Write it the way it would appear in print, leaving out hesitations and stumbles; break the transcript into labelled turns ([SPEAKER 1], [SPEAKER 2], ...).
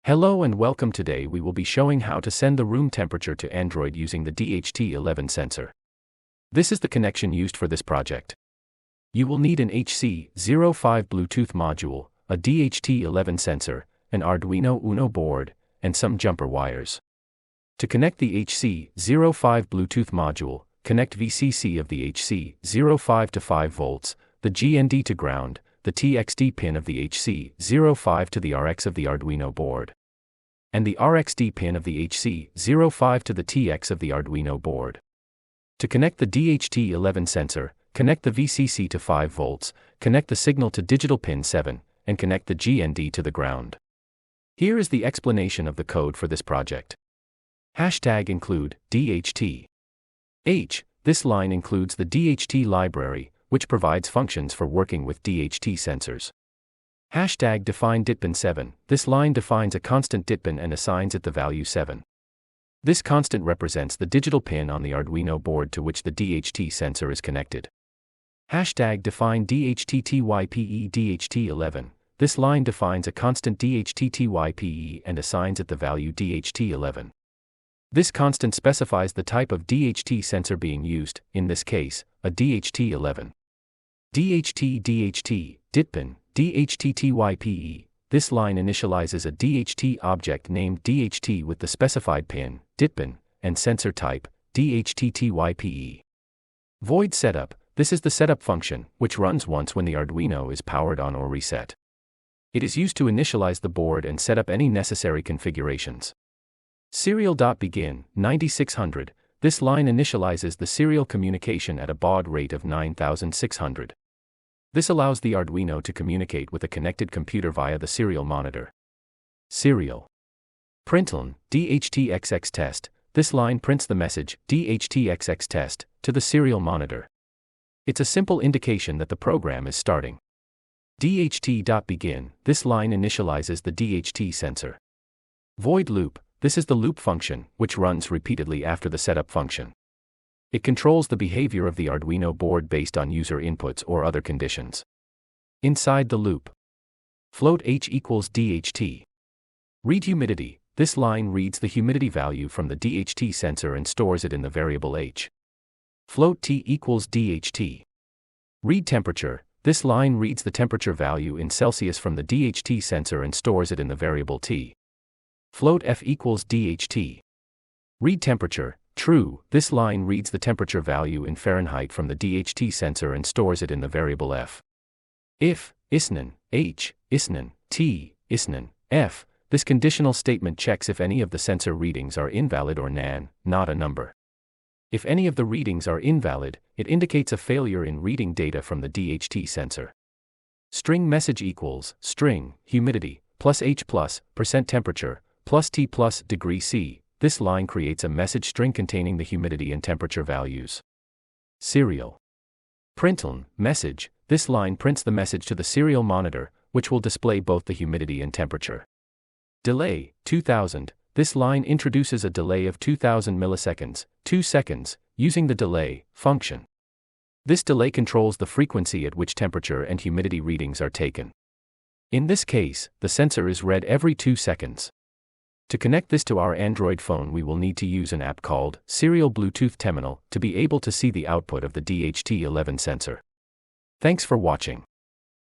[SPEAKER 1] Hello and welcome. Today we will be showing how to send the room temperature to Android using the DHT11 sensor. This is the connection used for this project. You will need an HC-05 Bluetooth module, a DHT11 sensor, an Arduino Uno board, and some jumper wires. To connect the HC-05 Bluetooth module, connect VCC of the HC-05 to 5 volts, the GND to ground, the TXD pin of the HC-05 to the RX of the Arduino board, and the RXD pin of the HC-05 to the TX of the Arduino board. To connect the DHT11 sensor, connect the VCC to 5 volts, connect the signal to digital pin 7, and connect the GND to the ground. Here is the explanation of the code for this project. Hashtag include DHT. This line includes the DHT library, which provides functions for working with DHT sensors. Hashtag define ditpin 7. This line defines a constant ditpin and assigns it the value 7. This constant represents the digital pin on the Arduino board to which the DHT sensor is connected. Hashtag define DHT-TYPE DHT11. This line defines a constant DHT-TYPE and assigns it the value DHT11. This constant specifies the type of DHT sensor being used, in this case, a DHT11. DHT ditpin, DHT-TYPE. This line initializes a DHT object named DHT with the specified pin, ditpin, and sensor type, DHT-TYPE. Void setup. This is the setup function, which runs once when the Arduino is powered on or reset. It is used to initialize the board and set up any necessary configurations. Serial.begin, 9600. This line initializes the serial communication at a baud rate of 9600. This allows the Arduino to communicate with a connected computer via the serial monitor. Serial. Println, DHT-XX test. This line prints the message, DHT-XX test, to the serial monitor. It's a simple indication that the program is starting. DHT.begin. This line initializes the DHT sensor. Void loop. This is the loop function, which runs repeatedly after the setup function. It controls the behavior of the Arduino board based on user inputs or other conditions. Inside the loop. Float H equals DHT. Read humidity. This line reads the humidity value from the DHT sensor and stores it in the variable H. Float T equals DHT. Read temperature. This line reads the temperature value in Celsius from the DHT sensor and stores it in the variable T. Float F equals DHT. Read temperature. True. This line reads the temperature value in Fahrenheit from the DHT sensor and stores it in the variable F. If, isnan, H, isnan, T, isnan, F, this conditional statement checks if any of the sensor readings are invalid or nan, not a number. If any of the readings are invalid, it indicates a failure in reading data from the DHT sensor. String message equals, string, humidity, plus H plus, % temperature, plus T plus degree C. This line creates a message string containing the humidity and temperature values. Serial. Println, message. This line prints the message to the serial monitor, which will display both the humidity and temperature. Delay, 2000. This line introduces a delay of 2000 milliseconds, 2 seconds, using the delay function. This delay controls the frequency at which temperature and humidity readings are taken. In this case, the sensor is read every 2 seconds. To connect this to our Android phone, we will need to use an app called Serial Bluetooth Terminal to be able to see the output of the DHT11 sensor. Thanks for watching.